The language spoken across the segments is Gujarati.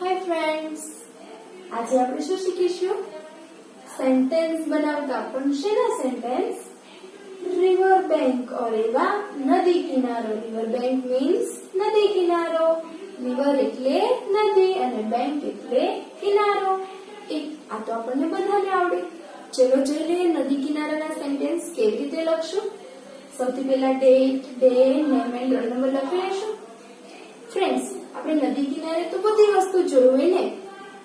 हाय फ्रेंड्स, आज આપણે શું શીખીશું? સેન્ટેન્સ બનાવતા પણ શેના સેન્ટેન્સ? રિવર બેંક ઓર એવા નદી કિનારો. રિવર બેંક મીન્સ નદી કિનારો. રિવર એટલે નદી અને બેંક એટલે કિનારો. આ તો આપણને બધાને આવડે. ચલો જોઈ લઈએ નદી કિનારાના સેન્ટેન્સ કેવી રીતે લખશું. સૌથી પહેલા date, day, name and roll number લખી લેશું. ફ્રેન્ડ્સ, આપણે નદી કિનારે તો બધી વસ્તુ જોયું હોય ને,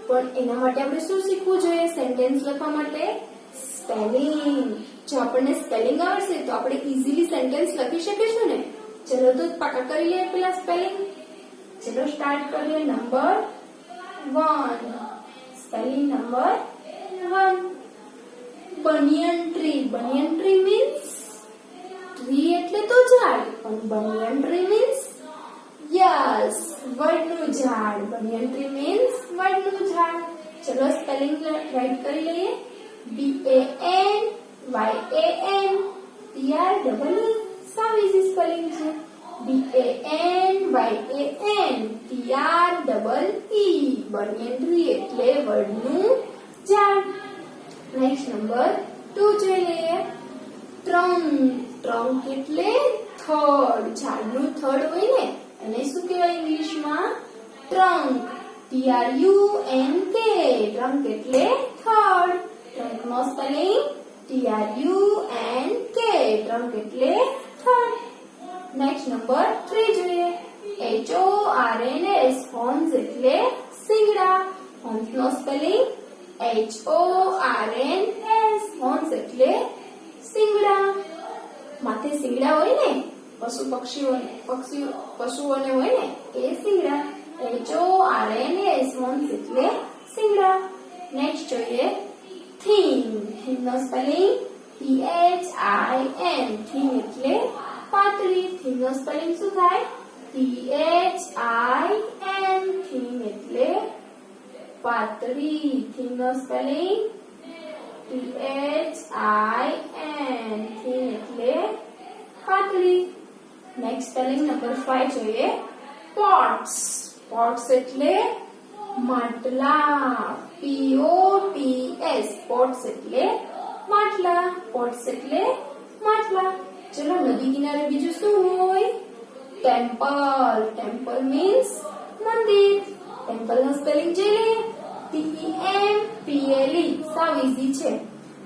પણ એના માટે આપણે શું શીખવું જોઈએ? સેન્ટેન્સ લખવા માટે સ્પેલિંગ. જો આપણને સ્પેલિંગ આવડશે તો આપણે ઈઝીલી સેન્ટેન્સ લખી શકીશું ને. ચલો તો પાકા કરી લઈએ પેલા સ્પેલિંગ. ચલો સ્ટાર્ટ કરીએ. Number 1. Spelling number 1. Banyan tree. Banyan tree means tree એટલે તો ઝાડ, પણ બનિયન ટ્રી મીન્સ યસ, વડનું ઝાડ. બનિયન ટ્રી મીન્સ વડનું ઝાડ. ચલો સ્પેલિંગ રાઈટ કરી લઈએ. BANYAN TREE. સાવ ઈઝી સ્પેલિંગ છે. BANYAN TREE. બનિયન ટ્રી એટલે વડનું ઝાડ. નેક્સ્ટ નંબર 2 જોઈ લઈએ. ટ્રંક. ટ્રંક એટલે થડ. ઝાડનું થડ હોય ને, અને શું કહેવાય ઇંગ્લિશમાં? ટ્રંક. TRUNK. ટ્રંક એટલે થડ. ટ્રંકનો સ્પેલિંગ TRUNK. ટ્રંક એટલે થડ. નેક્સ્ટ નંબર 3 જોઈએ. HORNS. હોર્ન્સ એટલે શિંગડા. હોર્ન્સનો સ્પેલિંગ HORNS. હોર્ન્સ એટલે શિંગડા. માથે શિંગડા હોય ને, પશુઓને હોય ને, એ શિંગડા. HORNS. હોર્ન્સ એટલે શિંગડા. નેક્સ્ટ જોઈએ થીમ. થીમનો સ્પેલિંગ THIM. થીમ એટલે પાતળી. થીમનો સ્પેલિંગ શું થાય? THIM. થીમ એટલે પાતળી. થીમનો સ્પેલિંગ THIM. થીમ એટલે પાતળી. નેક્સ્ટ સ્પેલિંગ નંબર 5 જોઈએ. પોટ્સ. પોટ્સ એટલે માટલા. POTS. પોટ્સ એટલે માટલા. પોટ્સ એટલે માટલા. ચલો નદી કિનારે બીજું શું હોય? ટેમ્પલ. ટેમ્પલ મીન્સ મંદિર. ટેમ્પલ નો સ્પેલિંગ જોઈએ. TEMPLE. સાવ ઈઝી છે.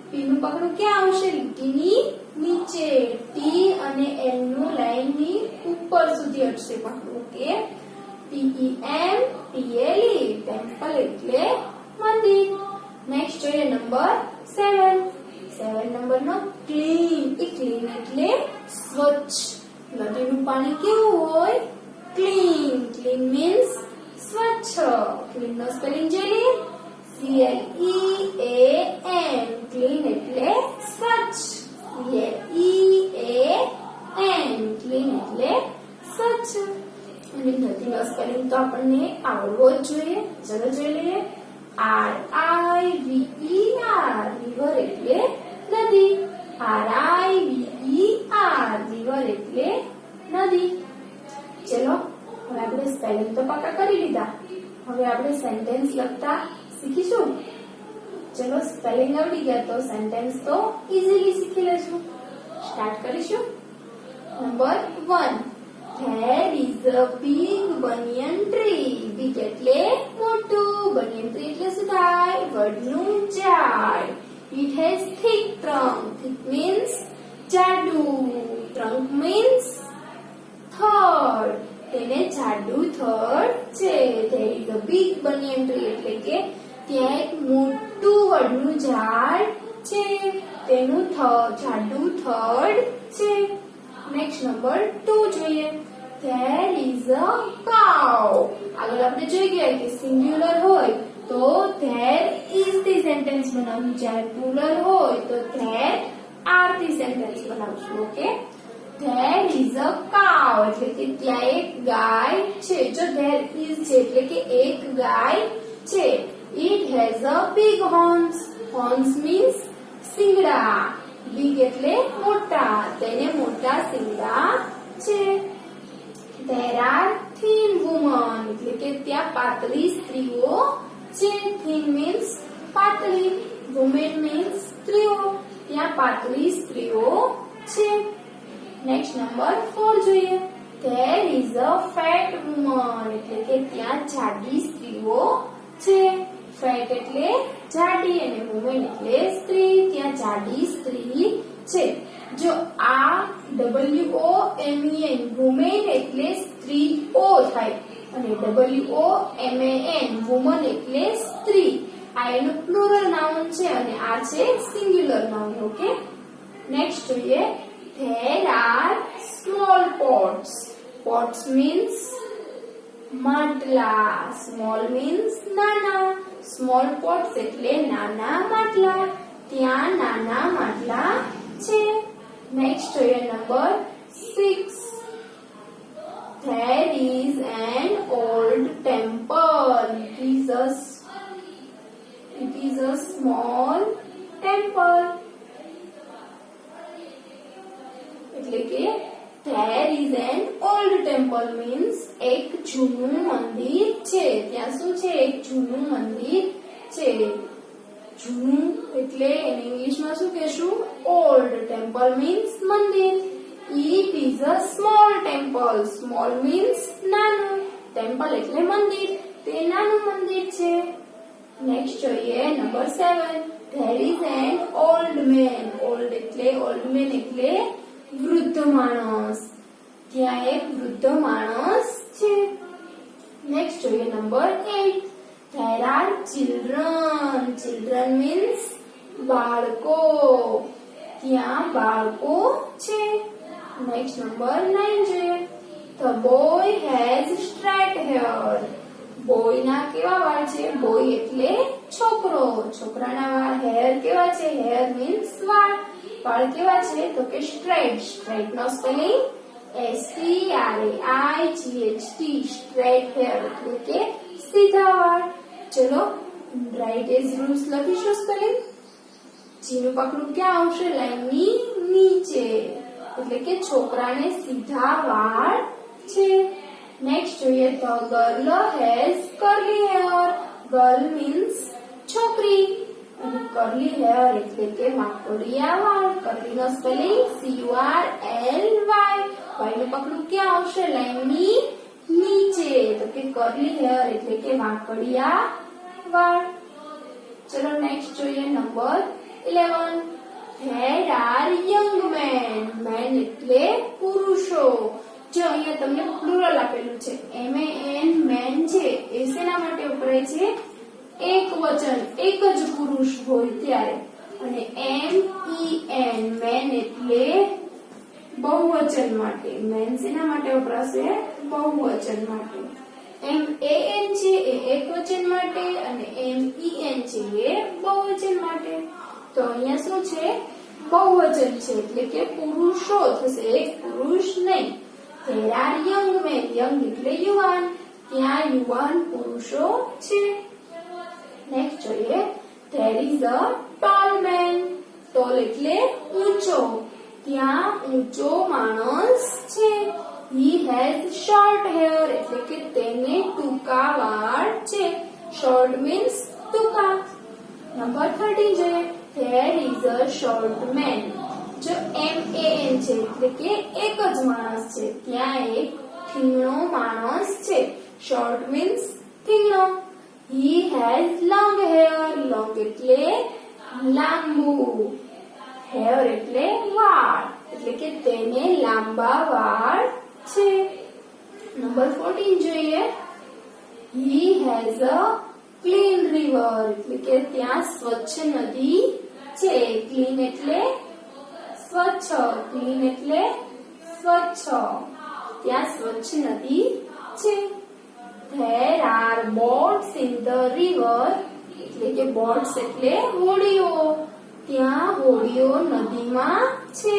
પી નું પકડું ક્યાં આવશે? લીટીની નીચે. ટી અને એલ નું લાઈન ની ઉપર સુધી હટશે પકડું. ઓકે. TEMPLE. ટેમ્પલ એટલે મંદિર. નેક્સ્ટ જોઈએ નંબર 7. 7 નંબર નો ક્લીન. ક્લીન એટલે સ્વચ્છ. નદીનું પાણી કેવું હોય? ક્લીન. ક્લીન મીન્સ સ્વચ્છ. ક્લીન નો સ્પેલિંગ જોઈએ. CLEAN. ક્લીન એટલે સ્વચ્છ. CLEAN. ક્લીન એટલે સ્વચ્છ. અને નદીનો સ્પેલિંગ તો આપણને આવડવો જ જોઈએ. ચલો જોઈ લઈએ. RIVER. રિવર એટલે નદી. RIVER. રિવર એટલે નદી. ચલો હવે આપણે સ્પેલિંગ તો પાકા કરી લીધા. હવે આપણે સેન્ટેન્સ લખતા શીખીશું. ચલો સ્પેલિંગ આવડી ગયા તો સેન્ટેન્સ તો ઈઝીલી શીખી લેશું. સ્ટાર્ટ કરીશું. Number 1. There is a big banyan tree. Big એટલે મોટું. banyan tree એટલે શું થાય? વડનું ઝાડ. It has thick trunk. Thick means જાડું. Trunk means થડ. તેને જાડું થડ છે. There is a big banyan tree એટલે કે ત્યાં એક મોટું વડનું ઝાડ છે. તેનું જાડું થડ છે. નેક્સ્ટ નંબર 2 જોઈએ. There is a cow. આગળ આપણે જોઈ ગયા કે સિંગ્યુલર હોય તો there is થી સેન્ટેન્સ બનાવવું. જ્યારે પ્લુરલ હોય તો there are થી સેન્ટેન્સ બનાવશું. Okay. There is a cow એટલે કે ત્યાં એક ગાય છે. જો there is છે એટલે કે એક ગાય છે. It has a big horns. Horns means શિંગડા. Big એટલે મોટા. તેને મોટા શિંગડા છે. There are thin women. એટલે કે ત્યાં પાતળી સ્ત્રીઓ છે. થિન મીન્સ પાતળી, વુમેન મીન્સ સ્ત્રીઓ, ત્યાં પાતળી સ્ત્રીઓ છે. નેક્સ્ટ નંબર 4 જોઈએ. There is a fat woman એટલે કે ત્યાં જાડી સ્ત્રીઓ છે. ફેટ એટલે જાડી અને વુમેન એટલે સ્ત્રી, ત્યાં જાડી સ્ત્રી છે. જો આ WOMEN વુમેન એટલે સ્ત્રી ઓ થાય અને WOMAN વુમન એટલે સ્ત્રી. આ એનું પ્લુરલ નાઉન છે અને આ છે સિંગ્યુલર નાઉન. ઓકે, નેક્સ્ટ જોઈએ. There are small pots. Pots means માટલા. Small means નાના. Small pots એટલે નાના માટલા. ત્યાં નાના માટલા છે. નેક્સ્ટ જોઈએ number 6. There is an old temple. It is a small temple. એટલે કે there is an old temple means એક જૂનું મંદિર છે. ત્યાં શું છે? એક જૂનું મંદિર છે. જૂનું એટલે એને ઇંગ્લિશમાં શું કહેશું? ઓલ્ડ. ટેમ્પલ મીન્સ મંદિર. It is a small temple. Small means નાનું. ટેમ્પલ એટલે મંદિર. તે નાનું મંદિર છે. નેક્સ્ટ જોઈએ number 7. There is an old man. Old man એટલે વૃદ્ધ માણસ. ત્યાં એક વૃદ્ધ માણસ છે. નેક્સ્ટ જોઈએ number 8. There are children. Children means બાળકો. ત્યાં બાળકો છે. નેક્સ્ટ નંબર 9 જોઈએ. The boy has straight hair. Boy ના કેવા વાળ છે? બોય એટલે છોકરો. છોકરાના વાળ હેર કેવા છે? હેર મીન્સ વાળ. વાળ કેવા છે? તો કે સ્ટ્રેટ. સ્ટ્રેટ નો સ્પેલિંગ STRAIGHT. સ્ટ્રેટ હેર એટલે કે સીધા વાળ. ચલો રાઈટ એઝ રૂલ્સ લખીશું સ્પેલિંગ. જીનું પકડું ક્યાં આવશે? લાઈનની નીચે. એટલે કે છોકરાને સીધા વાળ છે. નેક્સ્ટ જોઈએ. The girl has curly hair. Girl means છોકરી અને curly hair એટલે કે વાંકોડિયા વાળ. curly નો સ્પેલિંગ CURLY. y નું પકડું ક્યાં આવશે? લાઈનની નીચે. તો કે curly hair એટલે કે વાંકોડિયા વાળ. ચલો નેક્સ્ટ જોઈએ number 11. There are young men. Men એટલે પુરુષો. જો અહીંયા તમને પ્લુરલ આપેલું છે. MAN મેન છે એ શેના માટે વપરાય છે? એક વચન, એક જ પુરુષ હોય ત્યારે. અને MEN મેન એટલે બહુવચન માટે. મેન શેના માટે વપરાશે? બહુવચન માટે. MAN છે એ એક વચન માટે અને MEN છે એ બહુવચન માટે. તો અહીંયા શું છે? બહુવચન છે એટલે કે પુરુષો થશે, એક પુરુષ નહીં. There are young men. young એટલે યુવાન. ત્યાં યુવાન પુરુષો છે. નેક્સ્ટ જોઈએ. There is a tall man. tall એટલે ઊંચો. ત્યાં ઊંચો માણસ છે. He has short hair એટલે કે તેને ટૂંકા વાળ છે. short means ટૂંકા. નંબર 13 જોઈએ. There is a short man. જો MAN છે એટલે કે એક જ માણસ છે. ત્યાં એક થીણો માણસ છે. short means થીણો. He has long hair. long એટલે લાંબુ. hair એટલે વાળ એટલે કે તેને લાંબા વાળ છે. નંબર 14 જોઈએ. He has a clean river એટલે કે ત્યાં સ્વચ્છ નદી છે. clean એટલે સ્વચ્છ. ક્લીન એટલે સ્વચ્છ. ત્યાં સ્વચ્છ નદી છે. There are boats in the river એટલે કે boats એટલે હોડીઓ. ત્યાં હોડીઓ નદીમાં છે.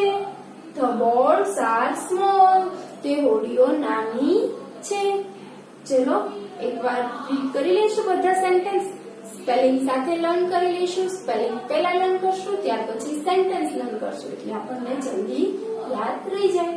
The boats are small. તે હોડીઓ નાની છે. ચલો એકવાર રીડ કરી લઈશું બધા સેન્ટેન્સ. સ્પેલિંગ સાથે લર્ન કરી લઈશું. સ્પેલિંગ પહેલા લર્ન કરશું, ત્યાર પછી સેન્ટેન્સ લર્ન કરશું એટલે આપણને જલ્દી યાદ રહી જાય.